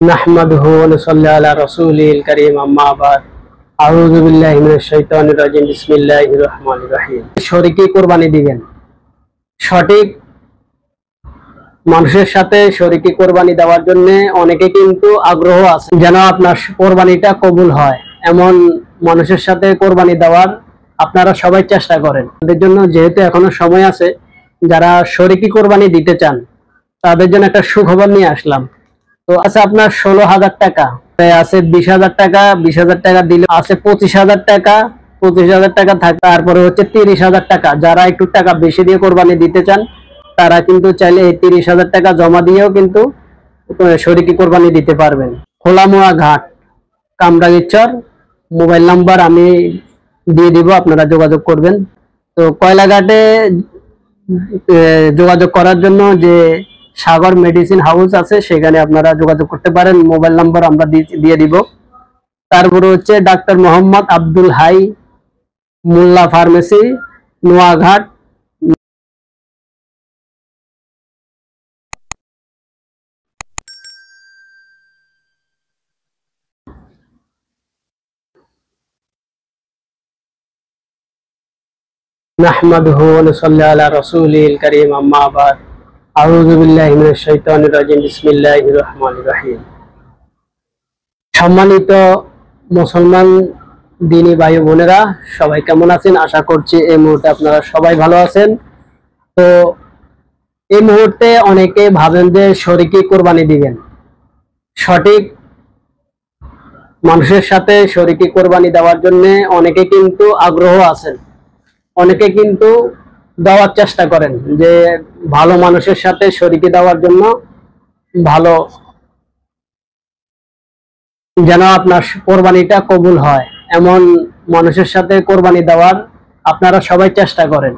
নাহমাদুহু ওয়া নুসাল্লি আলা রাসূলিল কারীম আম্মা বাদ আউযু বিল্লাহি মিনাশ শাইতানির রাজিম বিসমিল্লাহির রহমানির রহিম। শরীকি কুরবানি দিবেন। সঠিক মানুষের সাথে শরীকি কুরবানি দেওয়ার জন্য অনেকে কিন্তু আগ্রহ আছে, যেন আপনার কুরবানিটা কবুল হয় এমন মানুষের সাথে কুরবানি দেওয়ার আপনারা সবাই চেষ্টা করেন। তাদের জন্য যেহেতু এখনো সময় আছে, যারা শরীকি কুরবানি দিতে চান তাদের জন্য একটা সুখবর নিয়ে আসলাম। তো আছে আপনার 16,000 টাকা, আছে 20,000 টাকা, 20,000 টাকা দিলে আছে 25,000 টাকা, 25,000 টাকা থাকে। তারপরে হচ্ছে 30,000 টাকা। যারা একটু টাকা বেশি দিয়ে কোরবানি দিতে চান তারা কিন্তু চাইলে এই 30,000 টাকা জমা দিয়েও কিন্তু শরীকি কোরবানি দিতে পারবেন। খোলামোয়া ঘাট, কামরাঙ্গীরচর। মোবাইল নাম্বার আমি দিয়ে দিব, আপনারা যোগাযোগ করবেন। তো কয়লাঘাটে যোগাযোগ করার জন্য যে সাগর মেডিসিন হাউস আছে সেখানে আপনারা যোগাযোগ করতে পারেন, মোবাইল নাম্বার আমরা দিয়ে দিব। তারপরে হচ্ছে ডাক্তার মোহাম্মদ আব্দুল হাই, মোল্লা ফার্মেসি, নোয়াঘাট। নাহমাদুহু ওয়া নুসাল্লি আলা রাসূলিল কারীম আম্মা বাদ আউযু বিল্লাহি মিনাশ শাইতানির রাজিম বিসমিল্লাহির রহমানির রহিম। সম্মানিত মুসলমান দিনী ভাই বোনেরা, সবাই কেমন আছেন? আশা করছি এই মুহূর্তে আপনারা সবাই ভালো আছেন। তো এই মুহূর্তে অনেকে ভাবেন যে শরীকি কোরবানি দিবেন। সঠিক মানুষের সাথে শরীকি কোরবানি দেওয়ার জন্য অনেকে কিন্তু আগ্রহ আছেন, অনেকে কিন্তু দেওয়ার চেষ্টা করেন যে ভালো মানুষের সাথে শরীকি দেওয়ার জন্য, ভালো যেন আপনার কোরবানিটা কবুল হয় এমন মানুষের সাথে কোরবানি দেওয়ার আপনারা সবাই চেষ্টা করেন।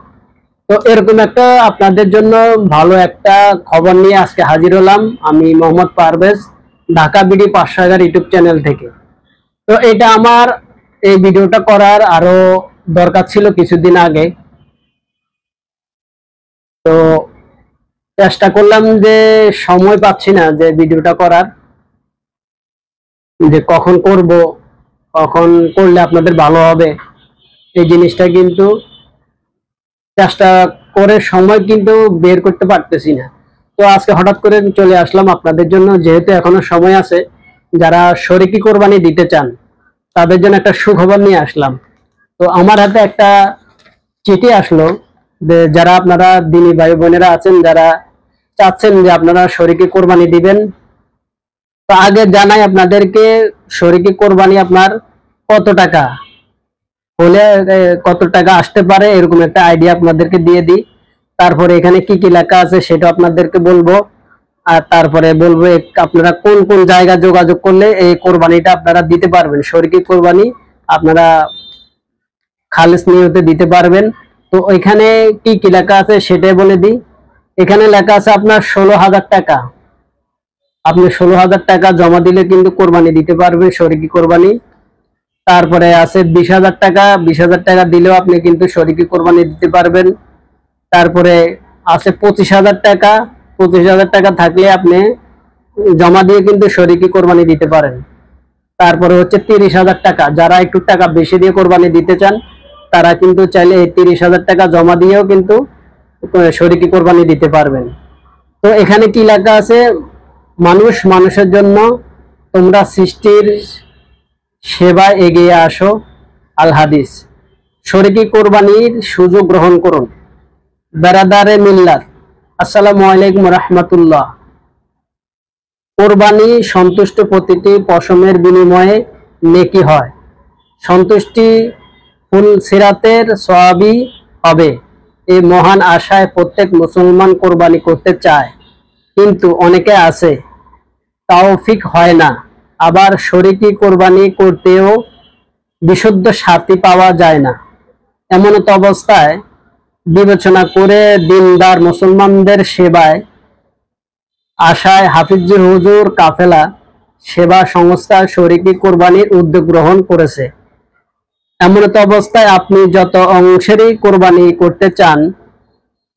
তো এরকম একটা আপনাদের জন্য ভালো একটা খবর নিয়ে আজকে হাজির হলাম আমি, Mohammad Parvez, Dhaka BD 511 YouTube channel থেকে। তো এটা আমার এই ভিডিওটা করার আরো দরকার ছিল কিছুদিন আগে। তো চেষ্টা করলাম যে সময় পাচ্ছি না যে ভিডিওটা করার, যে কখন করব, কখন করলে আপনাদের ভালো হবে এই জিনিসটা কিন্তু চেষ্টা করে সময় কিন্তু বের করতে পারতেছি না। তো আজকে হঠাৎ করে চলে আসলাম আপনাদের জন্য, যেহেতু এখনো সময় আছে, যারা শরীকি কোরবানি দিতে চান তাদের জন্য একটা সুখবর নিয়ে আসলাম। তো আমার হাতে একটা চিঠি আসলো যে যারা আপনারা দিনী ভাই বোনেরা আছেন, যারা চাচ্ছেন যে আপনারা শরীকি কোরবানি দিবেন। তো আগে জানাই আপনাদেরকে শরীকি কোরবানি আপনার কত টাকা হলে কত টাকা আসতে পারে, এরকম একটা আইডিয়া আপনাদেরকে দিয়ে দিই। তারপরে এখানে কি কি লেখা আছে সেটা আপনাদেরকে বলবো, আর তারপরে বলবো আপনারা কোন কোন জায়গায় যোগাযোগ করলে এই কোরবানিটা আপনারা দিতে পারবেন, শরীকি কোরবানি আপনারা খালিস নিয়তে দিতে পারবেন। তো ওইখানে কি কি লেখা আছে সেটাই বলে দিই। এখানে লেখা আছে আপনার 16,000 টাকা। আপনি 16,000 টাকা জমা দিলে কিন্তু কোরবানি দিতে পারবেন, শরীকি কোরবানি। তারপরে আছে 20,000 টাকা, 20,000 টাকা দিলেও আপনি কিন্তু শরীকি কোরবানি দিতে পারবেন। তারপরে আছে 25,000 টাকা, 25,000 টাকা থাকলে আপনি জমা দিয়ে কিন্তু শরীকি কোরবানি দিতে পারেন। তারপরে হচ্ছে 30,000 টাকা। যারা একটু টাকা বেশি দিয়ে কোরবানি দিতে চান তারা কিন্তু চাইলে এই 30,000 টাকা জমা দিয়েও কিন্তু শরীকি কোরবানি দিতে পারবেন। তো এখানে কি লেখা আছে? মানুষ মানুষের জন্য, তোমরা সৃষ্টির সেবায় এগিয়ে আসো। আল হাদিস। শরীকি কোরবানির সুযোগ গ্রহণ করুন। বেরাদারে মিল্লাত, আসসালামু আলাইকুম রাহমাতুল্লাহ। কোরবানি সন্তুষ্ট প্রতিটি পশমের বিনিময়ে নেকি হয়। সন্তুষ্টি ফুল সিরাতের সওয়াবী হবে। এই মহান আশায় প্রত্যেক মুসলমান কোরবানি করতে চায়, কিন্তু অনেকে আছে তাওফিক হয় না। আবার শরীকি কোরবানি করতেও বিশুদ্ধ সাথী পাওয়া যায় না। এমন তো অবস্থায় বিবেচনা করে দিনদার মুসলমানদের সেবায় আশায় হাফিজুর হুজুর কাফেলা সেবা সংস্থা শরীকি কোরবানির উদ্যোগ গ্রহণ করেছে। এমন তো অবস্থায় আপনি যত অংশেরই কোরবানি করতে চান,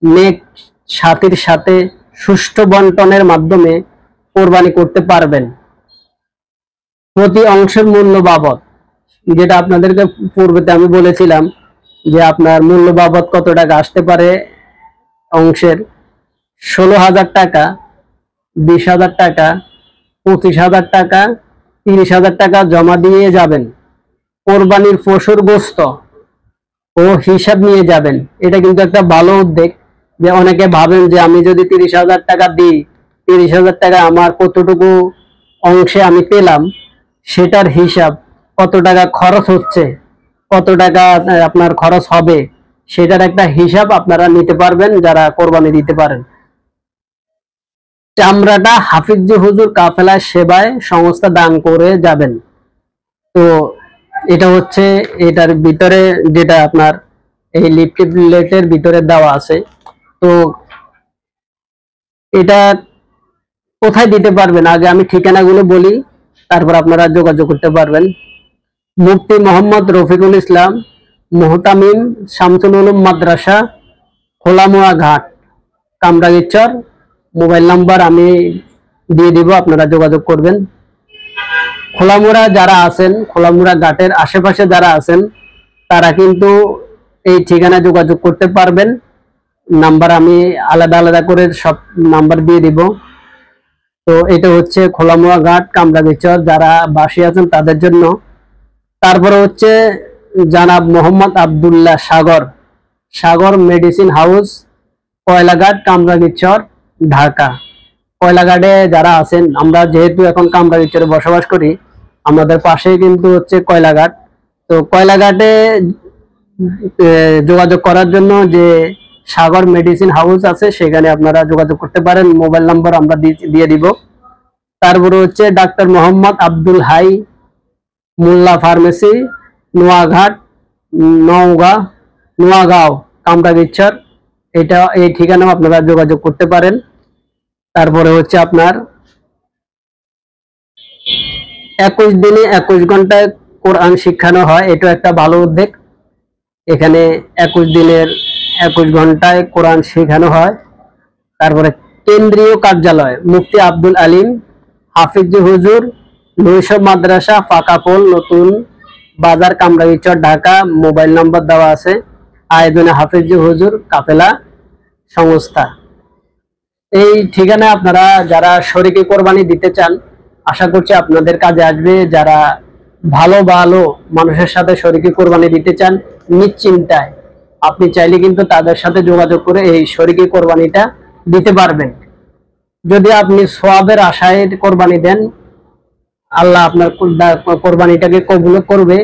নেক সাথীর সাথে সুষ্ঠু বন্টনের মাধ্যমে কোরবানি করতে পারবেন। প্রতি অংশের মূল্য বাবদ, যেটা আপনাদেরকে পূর্বেতে আমি বলেছিলাম যে আপনার মূল্য বাবদ কত টাকা আসতে পারে অংশের, 16,000 টাকা, 20,000 টাকা, 25,000 টাকা, 30,000 টাকা জমা দিয়ে যাবেন। কোরবানির পশুর গোস্ত ও হিসাব নিয়ে যাবেন। এটা কিন্তু একটা ভালো উদ্যোগ, যে অনেকে ভাবেন যে আমি যদি 30,000 টাকা দিই, 30,000 টাকা আমার কতটুকু অংশে আমি পেলাম, সেটার হিসাব, কত টাকা খরচ হচ্ছে, কত টাকা আপনার খরচ হবে, সেটার একটা হিসাব আপনারা নিতে পারবেন যারা কোরবানি দিতে পারেন। চামড়াটা হাফিজি হুজুর কাফেলা সেবায় সংস্থা দান করে যাবেন। তো এটা হচ্ছে এটার ভিতরে যেটা আপনার এই লিফলেটের ভিতরে দেওয়া আছে। তো এটা কোথায় দিতে পারবেন, আগে আমি ঠিকানাগুলো বলি, তারপর আপনারা যোগাযোগ করতে পারবেন। মুফতি মোহাম্মদ রফিকুল ইসলাম, মুহতামিম শামসুল উলুম মাদ্রাসা, খোলামোয়া ঘাট, কামরাঙ্গীরচর। মোবাইল নাম্বার আমি দিয়ে দিব, আপনারা যোগাযোগ করবেন। খোলামোড়া যারা আছেন, খোলামোড়া ঘাটের আশেপাশে যারা আছেন, তারা কিন্তু এই ঠিকানায় যোগাযোগ করতে পারবেন। নাম্বার আমি আলাদা আলাদা করে সব নাম্বার দিয়ে দিব। তো এটা হচ্ছে খোলামোড়া ঘাট, কামরাঙ্গীরচর যারা বাসী আছেন তাদের জন্য। তারপরে হচ্ছে জানাব মোহাম্মদ আব্দুল্লাহ সাগর, সাগর মেডিসিন হাউস, কয়লাঘাট, কামরাঙ্গীরচর, ঢাকা। কয়লাঘাটে যারা আছেন, আমরা যেহেতু এখন কামরাঙ্গীরচরে বসবাস করি, আমাদের পাশেই কিন্তু হচ্ছে কয়লাঘাট। তো কয়লাঘাটে যোগাযোগ করার জন্য যে সাগর মেডিসিন হাউস আছে, সেখানে আপনারা যোগাযোগ করতে পারেন। মোবাইল নাম্বার আমরা দিয়ে দিব। তারপরে হচ্ছে ডাক্তার মোহাম্মদ আব্দুল হাই, মোল্লা ফার্মেসি, নোয়াঘাট, নোয়াগাঁও, কামরাঙ্গীরচর। এটা এই ঠিকানাও আপনারা যোগাযোগ করতে পারেন। তারপরে হচ্ছে আপনার 21 দিনে 21 ঘন্টায় কোরআন শিখানো হয়, এটা একটা ভালো উদ্যোগ। এখানে 21 দিনের 21 ঘন্টায় কোরআন শেখানো হয়। তারপরে কেন্দ্রীয় কার্যালয় মুফতি আব্দুল আলিম হাফিজি হুজুর নৈশব মাদ্রাসা, ফাঁকাপোল, নতুন বাজার, কামরাঙ্গীরচর, ঢাকা। মোবাইল নম্বর দেওয়া আছে। আয়োজনে হাফিজি হুজুর কাফেলা সংস্থা। এই ঠিকানায় আপনারা যারা শরীকে কোরবানি দিতে চান, আশা করছি আপনাদের কাজে আসবে। যারা ভালো ভালো মানুষের সাথে শরীকে কোরবানি দিতে চান নিশ্চিন্তায়, আপনি চাইলে কিন্তু তাদের সাথে যোগাযোগ করে এই শরীকে কোরবানিটা দিতে পারবেন। যদি আপনি সওয়াবের আশায় কোরবানি দেন, আল্লাহ আপনার কোরবানিটাকে কবুল করবে।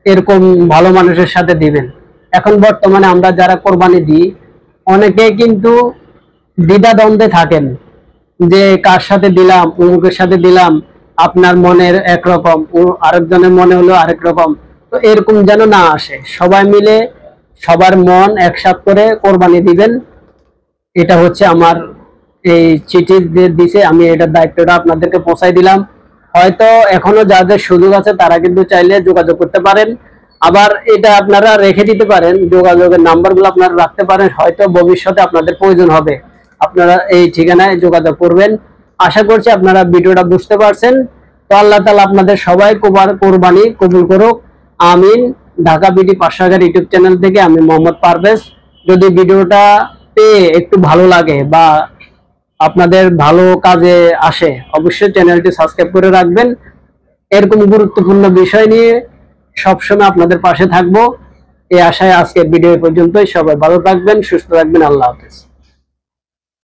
এরকম ভালো মানুষের সাথে দিবেন। এখন বর্তমানে আমরা যারা কোরবানি দিই, অনেকে কিন্তু দ্বিধা দ্বন্দ্বে থাকেন যে কার সাথে দিলাম, অমুকের সাথে দিলাম, আপনার মনের একরকম, আরেকজনের মনে হলো আরেক রকম। তো এরকম যেন না আসে, সবাই মিলে সবার মন একসাথ করে কোরবানি দিবেন। এটা হচ্ছে আমার এই চিঠি দিছে, আমি এটার দায়িত্বটা আপনাদেরকে পৌঁছাই দিলাম। হয়তো এখনো যাদের সুযোগ আছে তারা কিন্তু চাইলে যোগাযোগ করতে পারেন। আবার এটা আপনারা রেখে দিতে পারেন, যোগাযোগের নাম্বারগুলো আপনারা রাখতে পারেন, হয়তো ভবিষ্যতে আপনাদের প্রয়োজন হবে। আপনারা এই ঠিকানায় যোগাযোগ করবেন। আশা করছি আপনারা ভিডিওটা বুঝতে পারছেন। তো আল্লাহ তাআলা আপনাদের সবাই কোরবানি কবুল করুক, আমিন। ঢাকা বিডি 500 ইউটিউব চ্যানেল থেকে আমি মোহাম্মদ পারভেজ। যদি ভিডিওটা পেয়ে একটু ভালো লাগে বা আপনাদের ভালো কাজে আসে, অবশ্যই চ্যানেলটি সাবস্ক্রাইব করে রাখবেন। এরকম গুরুত্বপূর্ণ বিষয় নিয়ে সবসময় আপনাদের পাশে থাকবো, এই আশায় আজকের ভিডিও পর্যন্তই। সবাই ভালো থাকবেন, সুস্থ থাকবেন। আল্লাহ হাফেজ।